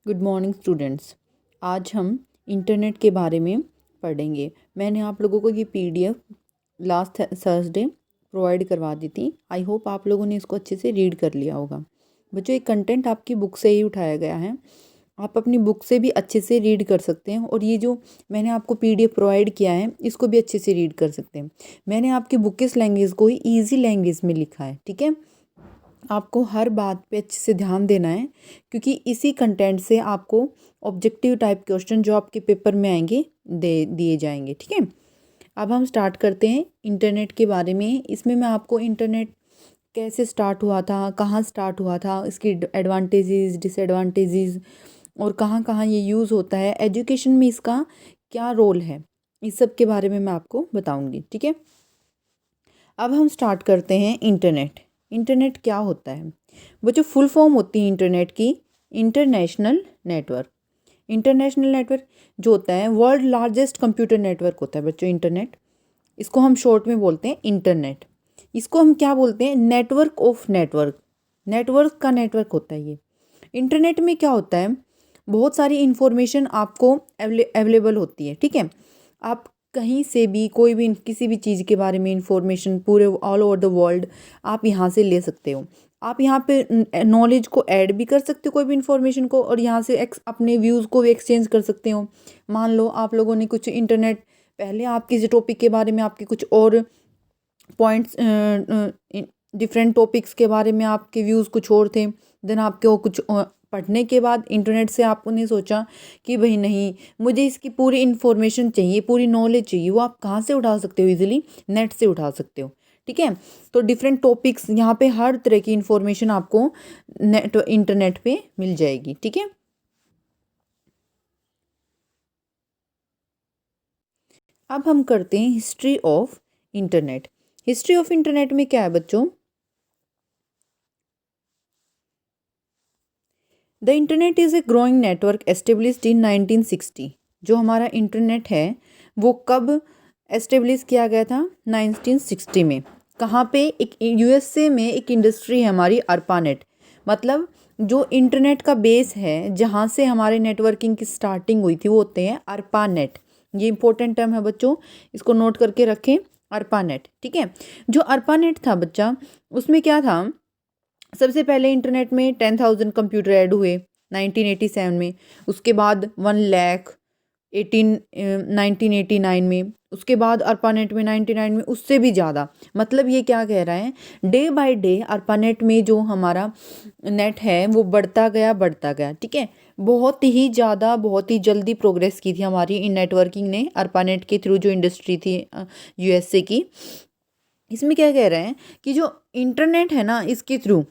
Good morning students. आज हम internet के बारे में पढ़ेंगे। मैंने आप लोगों को ये पीडीएफ लास्ट थर्सडे प्रोवाइड करवा दी थी। आई होप आप लोगों ने इसको अच्छे से रीड कर लिया होगा। बच्चों, ये कंटेंट आपकी बुक से ही उठाया गया है। आप अपनी बुक से भी अच्छे से रीड कर सकते हैं और ये जो मैंने आपको पीडीएफ प्रोवाइड किया है इसको भी अच्छे से रीड कर सकते हैं। मैंने आपकी बुकिश लैंग्वेज को ही ईजी लैंग्वेज में लिखा है, ठीक है। आपको हर बात पे अच्छे से ध्यान देना है क्योंकि इसी कंटेंट से आपको ऑब्जेक्टिव टाइप क्वेश्चन जो आपके पेपर में आएंगे दे दिए जाएंगे, ठीक है। अब हम स्टार्ट करते हैं इंटरनेट के बारे में। इसमें मैं आपको इंटरनेट कैसे स्टार्ट हुआ था, कहाँ स्टार्ट हुआ था, इसकी एडवांटेजेस डिसएडवांटेजेस और कहाँ कहाँ ये यूज़ होता है, एजुकेशन में इसका क्या रोल है, इस सब के बारे में मैं आपको बताऊँगी, ठीक है। अब हम स्टार्ट करते हैं इंटरनेट। इंटरनेट क्या होता है? वो जो फुल फॉर्म होती है इंटरनेट की, इंटरनेशनल नेटवर्क। इंटरनेशनल नेटवर्क जो होता है वर्ल्ड लार्जेस्ट कंप्यूटर नेटवर्क होता है बच्चों, इंटरनेट। इसको हम शॉर्ट में बोलते हैं इंटरनेट। इसको हम क्या बोलते हैं? Network of network. नेटवर्क का नेटवर्क होता है ये। इंटरनेट में क्या होता है? बहुत सारी इंफॉर्मेशन आपको अवेलेबल होती है, ठीक है। आप कहीं से भी कोई भी किसी भी चीज़ के बारे में इंफॉर्मेशन पूरे ऑल ओवर द वर्ल्ड आप यहाँ से ले सकते हो। आप यहाँ पे नॉलेज को ऐड भी कर सकते हो कोई भी इंफॉर्मेशन को, और यहाँ से अपने व्यूज़ को भी एक्सचेंज कर सकते हो। मान लो आप लोगों ने कुछ इंटरनेट पहले आप किसी टॉपिक के बारे में आपके कुछ और पॉइंट्स डिफरेंट टॉपिक्स के बारे में आपके व्यूज़ कुछ और थे, देन आपके वो कुछ पढ़ने के बाद इंटरनेट से आपने सोचा कि भाई नहीं, मुझे इसकी पूरी इन्फॉर्मेशन चाहिए, पूरी नॉलेज चाहिए। वो आप कहाँ से उठा सकते हो? इजीली नेट से उठा सकते हो, ठीक है। तो डिफरेंट टॉपिक्स यहाँ पे हर तरह की इन्फॉर्मेशन आपको नेट इंटरनेट पे मिल जाएगी, ठीक है। अब हम करते हैं history of internet. History of internet में क्या है बच्चों? The internet is a growing network established in 1960। जो हमारा इंटरनेट है वो कब एस्टेब्लिश किया गया था? 1960 में। कहाँ पे? एक यूएसए में एक इंडस्ट्री है हमारी, अर्पानेट। मतलब जो इंटरनेट का बेस है जहाँ से हमारे नेटवर्किंग की स्टार्टिंग हुई थी वो होते हैं अर्पानेट। ये इंपॉर्टेंट टर्म है बच्चों, इसको नोट करके रखें, अर्पानेट, ठीक है। जो अर्पानेट था बच्चा, उसमें क्या था? सबसे पहले इंटरनेट में 10,000 कंप्यूटर ऐड हुए 1987 में। उसके बाद 1 लाख 1989 में। उसके बाद अर्पानेट में 99 में उससे भी ज़्यादा। मतलब ये क्या कह रहा है, डे बाय डे अर्पानेट में जो हमारा नेट है वो बढ़ता गया, ठीक है। बहुत ही ज़्यादा, बहुत ही जल्दी प्रोग्रेस की थी हमारी इन नेटवर्किंग ने अर्पानेट के थ्रू, जो इंडस्ट्री थी यूएसए की। इसमें क्या कह रहे हैं कि जो इंटरनेट है ना, इसके through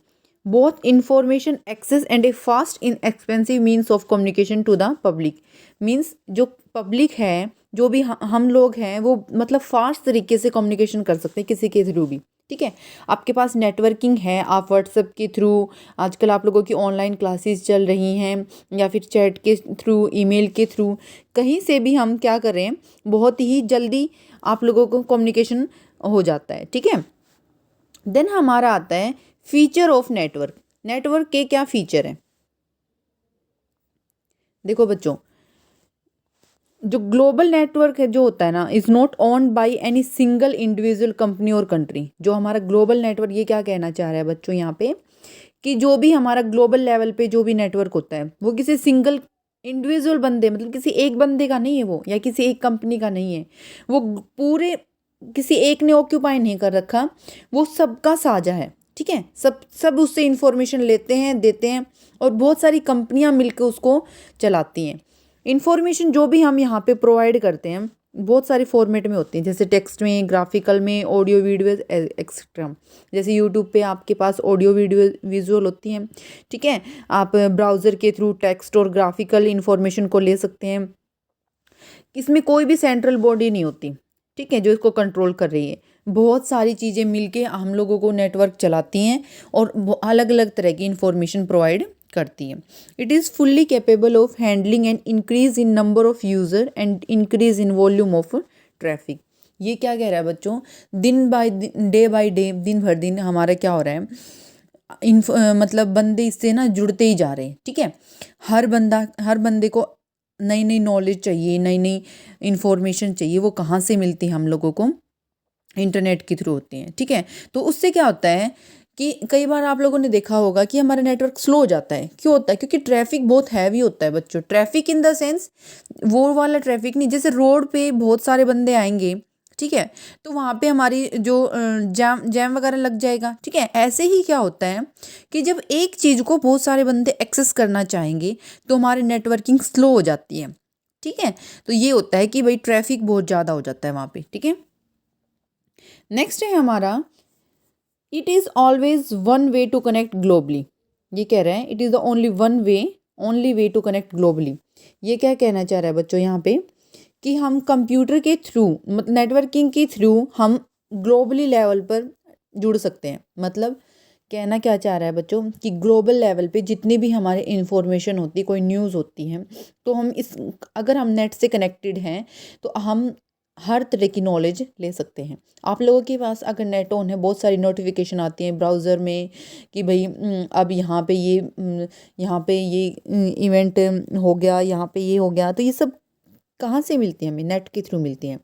both information access and a fast inexpensive means of communication to the public. Means जो पब्लिक है, जो भी हम लोग हैं, वो मतलब फास्ट तरीके से कम्युनिकेशन कर सकते हैं किसी के थ्रू भी, ठीक है। आपके पास नेटवर्किंग है, आप व्हाट्सएप के थ्रू, आजकल आप लोगों की ऑनलाइन क्लासेस चल रही हैं, या फिर चैट के थ्रू, ईमेल के थ्रू, कहीं से भी हम क्या कर रहे हैं, बहुत ही जल्दी आप लोगों को कम्युनिकेशन हो जाता है, ठीक है। देन हमारा आता है फीचर ऑफ नेटवर्क। नेटवर्क के क्या फीचर हैं? देखो बच्चों, जो ग्लोबल नेटवर्क है जो होता है ना, is not owned by any single individual company और कंट्री। जो हमारा ग्लोबल नेटवर्क, ये क्या कहना चाह रहा है बच्चों यहाँ पे, कि जो भी हमारा ग्लोबल लेवल पे जो भी नेटवर्क होता है वो किसी सिंगल इंडिविजुअल बंदे, मतलब किसी एक बंदे का नहीं है वो, या किसी एक कंपनी का नहीं है वो, पूरे किसी एक ने ऑक्यूपाई नहीं कर रखा, वो सबका साझा है, ठीक है। सब सब उससे इंफॉर्मेशन लेते हैं, देते हैं, और बहुत सारी कंपनियां मिलकर उसको चलाती हैं। इंफॉर्मेशन जो भी हम यहाँ पे प्रोवाइड करते हैं बहुत सारे फॉर्मेट में होती हैं, जैसे टेक्स्ट में, ग्राफिकल में, ऑडियो वीडियो एक्सेट्रा। जैसे यूट्यूब पे आपके पास ऑडियो वीडियो विजुअल होती हैं, ठीक है। आप ब्राउज़र के थ्रू टेक्स्ट और ग्राफिकल इंफॉर्मेशन को ले सकते हैं। इसमें कोई भी सेंट्रल बॉडी नहीं होती, ठीक है, जो इसको कंट्रोल कर रही है। बहुत सारी चीज़ें मिलके हम लोगों को नेटवर्क चलाती हैं और अलग अलग तरह की इंफॉर्मेशन प्रोवाइड करती है। It is fully capable of handling and increase in number of user and increase in volume of traffic. ये क्या कह रहा है बच्चों? दिन बाय डे बाय डे, दिन भर दिन हमारा क्या हो रहा है, मतलब बंदे इससे ना जुड़ते ही जा रहे हैं, ठीक है। हर बंदे को नई नई नॉलेज चाहिए, नई नई इंफॉर्मेशन चाहिए, वो कहाँ से मिलती है हम लोगों को, इंटरनेट के थ्रू होती हैं, ठीक है। तो उससे क्या होता है कि कई बार आप लोगों ने देखा होगा कि हमारा नेटवर्क स्लो हो जाता है। क्यों होता है? क्योंकि ट्रैफिक बहुत हैवी होता है बच्चों। ट्रैफिक इन द सेंस वो वाला ट्रैफिक नहीं, जैसे रोड पे बहुत सारे बंदे आएंगे, ठीक है, तो वहाँ पे हमारी जो जैम जैम वगैरह लग जाएगा, ठीक है। ऐसे ही क्या होता है कि जब एक चीज़ को बहुत सारे बंदे एक्सेस करना चाहेंगे तो हमारी नेटवर्किंग स्लो हो जाती है, ठीक है। तो ये होता है कि भाई ट्रैफिक बहुत ज़्यादा हो जाता है वहाँ पे, ठीक है। नेक्स्ट है हमारा, it is always one way to connect globally. ये कह रहे हैं it is the only way to connect globally. ये क्या कहना चाह रहा है बच्चों यहाँ पे कि हम कंप्यूटर के थ्रू, मतलब नेटवर्किंग के थ्रू हम ग्लोबली लेवल पर जुड़ सकते हैं। मतलब कहना क्या चाह रहा है बच्चों कि ग्लोबल लेवल पे जितनी भी हमारे इंफॉर्मेशन होती है, कोई न्यूज़ होती है, तो हम इस अगर हम नेट से कनेक्टेड हैं तो हम हर तरह की नॉलेज ले सकते हैं। आप लोगों के पास अगर नेट ऑन है, बहुत सारी नोटिफिकेशन आती हैं ब्राउज़र में कि भाई अब यहाँ पे ये इवेंट हो गया, यहाँ पे ये हो गया। तो ये सब कहाँ से मिलती हैं? हमें नेट के थ्रू मिलती हैं।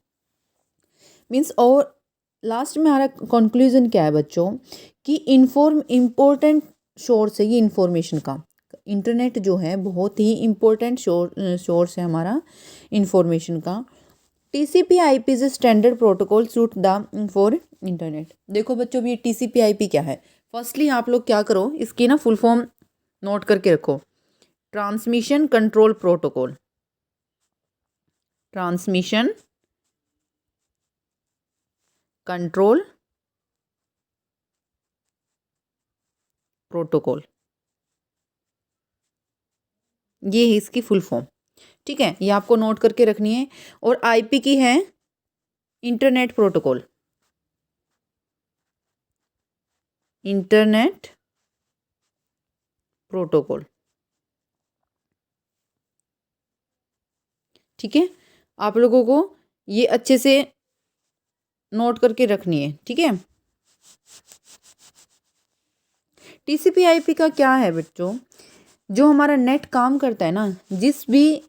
मीन्स और लास्ट में हमारा कंक्लूजन क्या है बच्चों कि इम्पोर्टेंट सोर्स है ये इंफॉर्मेशन का। इंटरनेट जो है बहुत ही इम्पोर्टेंट सोर्स है हमारा इंफॉर्मेशन का। TCP/IP is standard protocol suit the for internet. देखो बच्चों ये TCP/IP क्या है? फर्स्टली आप लोग क्या करो, इसकी ना फुल फॉर्म नोट करके रखो। Transmission control protocol. Transmission control protocol, ये है इसकी फुल फॉर्म, ठीक है। ये आपको नोट करके रखनी है। और IP की है इंटरनेट प्रोटोकॉल। इंटरनेट प्रोटोकॉल, ठीक है। आप लोगों को ये अच्छे से नोट करके रखनी है, ठीक है। TCP/IP का क्या है बच्चों, जो हमारा नेट काम करता है ना, जिस भी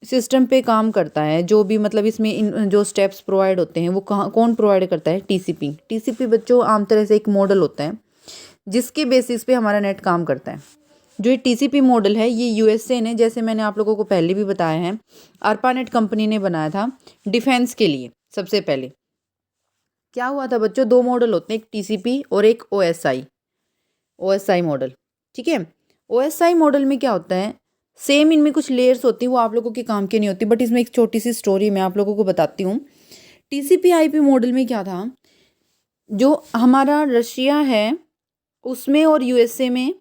सिस्टम पे काम करता है, जो भी मतलब इसमें जो स्टेप्स प्रोवाइड होते हैं वो कौन प्रोवाइड करता है? TCP बच्चों आम तरह से एक मॉडल होता है जिसके बेसिस पे हमारा नेट काम करता है। जो ये TCP मॉडल है ये USA ने, जैसे मैंने आप लोगों को पहले भी बताया है, ARPANET कंपनी ने बनाया था डिफेंस के लिए। सबसे पहले क्या हुआ था बच्चों, दो मॉडल होते हैं, एक TCP और एक OSI मॉडल, ठीक है। OSI मॉडल में क्या होता है, सेम इनमें कुछ लेयर्स होती हैं, वो आप लोगों के काम की नहीं होती, बट इसमें एक छोटी सी स्टोरी मैं आप लोगों को बताती हूँ। TCP/IP मॉडल में क्या था, जो हमारा रशिया है उसमें और USA में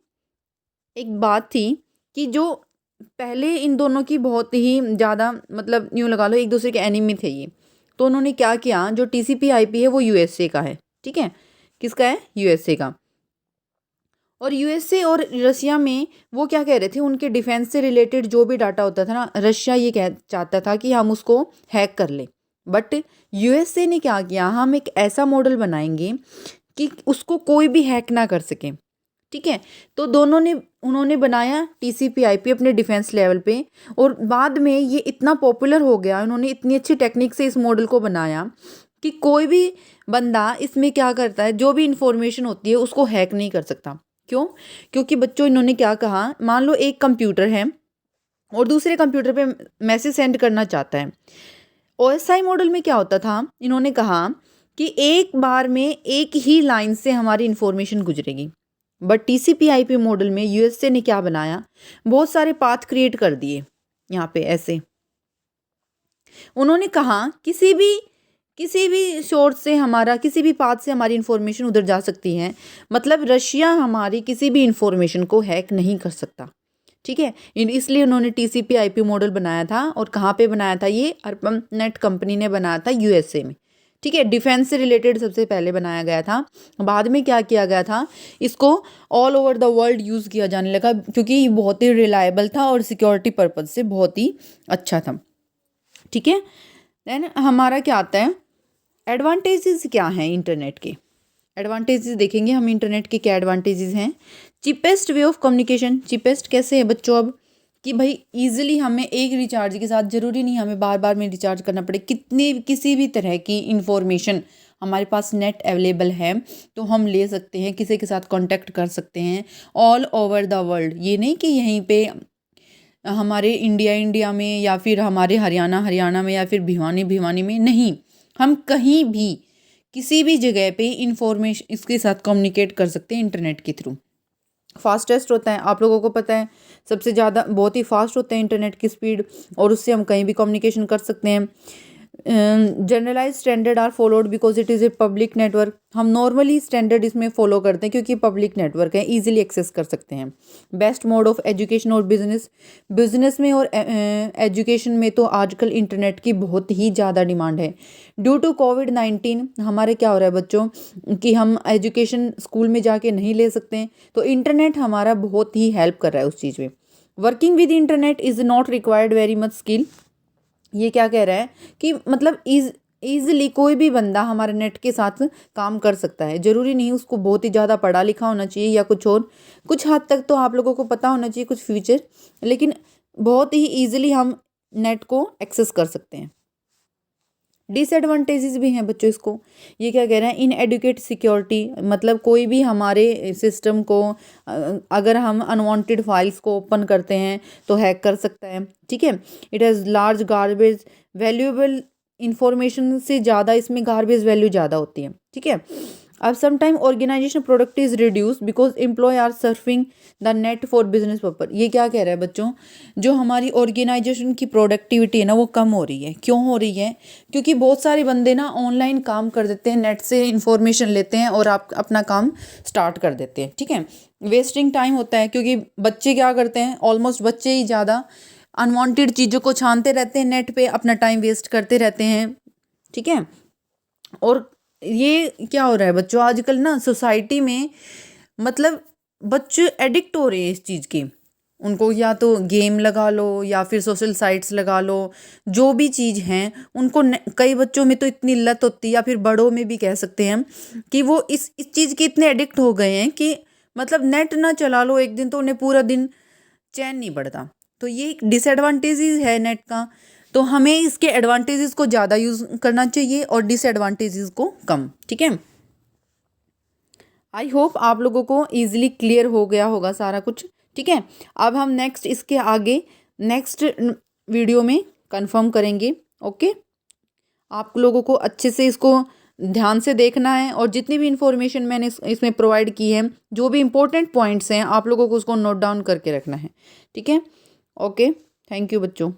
एक बात थी कि जो पहले इन दोनों की बहुत ही ज़्यादा, मतलब यूँ लगा लो एक दूसरे के एनिमी थे ये। तो उन्होंने क्या किया, जो TCP/IP है वो USA का है, ठीक है। किसका है? USA का। और USA और रशिया में वो क्या कह रहे थे, उनके डिफेंस से रिलेटेड जो भी डाटा होता था ना, रशिया ये कह चाहता था कि हम उसको हैक कर लें। बट USA ने क्या किया, हम एक ऐसा मॉडल बनाएंगे कि उसको कोई भी हैक ना कर सके, ठीक है। तो उन्होंने बनाया TCP/IP अपने डिफेंस लेवल पे। और बाद में ये इतना पॉपुलर हो गया, उन्होंने इतनी अच्छी टेक्निक से इस मॉडल को बनाया कि कोई भी बंदा इसमें क्या करता है, जो भी इंफॉर्मेशन होती है उसको हैक नहीं कर सकता। क्यों? क्योंकि बच्चों इन्होंने क्या कहा, मान लो एक कंप्यूटर है और दूसरे कंप्यूटर पे मैसेज सेंड करना चाहता है। OSI मॉडल में क्या होता था, इन्होंने कहा कि एक बार में एक ही लाइन से हमारी इंफॉर्मेशन गुजरेगी। बट TCP/IP मॉडल में USA ने क्या बनाया, बहुत सारे पाथ क्रिएट कर दिए। यहाँ पे ऐसे उन्होंने कहा किसी भी सोर्स से हमारा, किसी भी पाथ से हमारी इंफॉर्मेशन उधर जा सकती है। मतलब रशिया हमारी किसी भी इंफॉर्मेशन को हैक नहीं कर सकता, ठीक है। इसलिए उन्होंने TCP/IP मॉडल बनाया था। और कहाँ पे बनाया था? ये ARPANET कंपनी ने बनाया था USA में, ठीक है। डिफेंस से रिलेटेड सबसे पहले बनाया गया था। बाद में क्या किया गया था, इसको all over the world use किया जाने लगा क्योंकि ये बहुत ही रिलायबल था और सिक्योरिटी पर्पज से बहुत ही अच्छा था, ठीक है। देन हमारा क्या आता है, एडवांटेजेस क्या हैं इंटरनेट के? एडवांटेजेस देखेंगे हम इंटरनेट के क्या एडवांटेजेस हैं। Cheapest way of communication, cheapest कैसे है बच्चों अब कि भाई इजीली हमें एक रिचार्ज के साथ, ज़रूरी नहीं हमें बार बार में रिचार्ज करना पड़े, किसी भी तरह की इंफॉर्मेशन हमारे पास नेट अवेलेबल है तो हम ले सकते हैं, किसी के साथ कांटेक्ट कर सकते हैं ऑल ओवर द वर्ल्ड। ये नहीं कि यहीं पे हमारे इंडिया में या फिर हमारे हरियाणा में या फिर भिवानी में, नहीं, हम कहीं भी किसी भी जगह पे इंफॉर्मेशन इसके साथ कम्युनिकेट कर सकते हैं इंटरनेट के थ्रू। फास्टेस्ट होता है, आप लोगों को पता है सबसे ज़्यादा बहुत ही फास्ट होता है इंटरनेट की स्पीड, और उससे हम कहीं भी कम्युनिकेशन कर सकते हैं। Generalize standard are followed because it is a public network, हम नॉर्मली स्टैंडर्ड इसमें फॉलो करते हैं क्योंकि पब्लिक नेटवर्क है, इजीली एक्सेस कर सकते हैं। बेस्ट मोड ऑफ एजुकेशन और बिजनेस में और एजुकेशन में तो आजकल इंटरनेट की बहुत ही ज़्यादा डिमांड है। ड्यू टू कोविड-19 हमारे क्या हो रहा है बच्चों कि हम एजुकेशन स्कूल में जाके नहीं ले सकते हैं, तो इंटरनेट हमारा बहुत ही हेल्प कर रहा है उस चीज़ में। Working with internet is not required very much skill, ये क्या कह रहा है कि मतलब ईज़िली कोई भी बंदा हमारे नेट के साथ काम कर सकता है, ज़रूरी नहीं उसको बहुत ही ज़्यादा पढ़ा लिखा होना चाहिए या कुछ और, कुछ हद तक तो आप लोगों को पता होना चाहिए कुछ फीचर, लेकिन बहुत ही ईज़िली हम नेट को एक्सेस कर सकते हैं। डिसएडवांटेजेस भी हैं बच्चों इसको, ये क्या कह रहे हैं, इन एडुकेट सिक्योरिटी, मतलब कोई भी हमारे सिस्टम को अगर हम अनवांटेड फाइल्स को ओपन करते हैं तो हैक कर सकता है, ठीक है। It has large garbage valuable information से ज़्यादा इसमें गार्बेज वैल्यू ज़्यादा होती है, ठीक है। अब sometime organization product is reduce because employ are surfing the net for business purpose, ये क्या कह रहा है बच्चों, जो हमारी ऑर्गेनाइजेशन की प्रोडक्टिविटी है ना वो कम हो रही है। क्यों हो रही है, क्योंकि बहुत सारे बंदे ना ऑनलाइन काम कर देते हैं, नेट से इंफॉर्मेशन लेते हैं और आप अपना काम स्टार्ट कर देते हैं, ठीक है। वेस्टिंग टाइम होता है क्योंकि बच्चे क्या करते हैं, ऑलमोस्ट बच्चे ही ज़्यादा अनवांटेड चीज़ों को छानते रहते हैं नेट पे, अपना टाइम वेस्ट करते रहते हैं, ठीक है। और ये क्या हो रहा है बच्चों आजकल ना सोसाइटी में, मतलब बच्चे एडिक्ट हो रहे हैं इस चीज़ के, उनको या तो गेम लगा लो या फिर सोशल साइट्स लगा लो, जो भी चीज़ हैं उनको कई बच्चों में तो इतनी लत होती है, या फिर बड़ों में भी कह सकते हैं कि वो इस चीज़ के इतने एडिक्ट हो गए हैं कि मतलब नेट ना चला लो एक दिन तो उन्हें पूरा दिन चैन नहीं पड़ता। तो ये एक डिसएडवांटेजेस है नेट का, तो हमें इसके एडवांटेजेस को ज़्यादा यूज़ करना चाहिए और डिसएडवांटेजेस को कम, ठीक है। आई होप आप लोगों को ईजिली क्लियर हो गया होगा सारा कुछ, ठीक है। अब हम नेक्स्ट इसके आगे नेक्स्ट वीडियो में कंफर्म करेंगे, ओके। आप लोगों को अच्छे से इसको ध्यान से देखना है और जितनी भी इंफॉर्मेशन मैंने इसमें प्रोवाइड की है, जो भी इंपॉर्टेंट पॉइंट्स हैं आप लोगों को उसको नोट डाउन करके रखना है, ठीक है। ओके, थैंक यू बच्चों।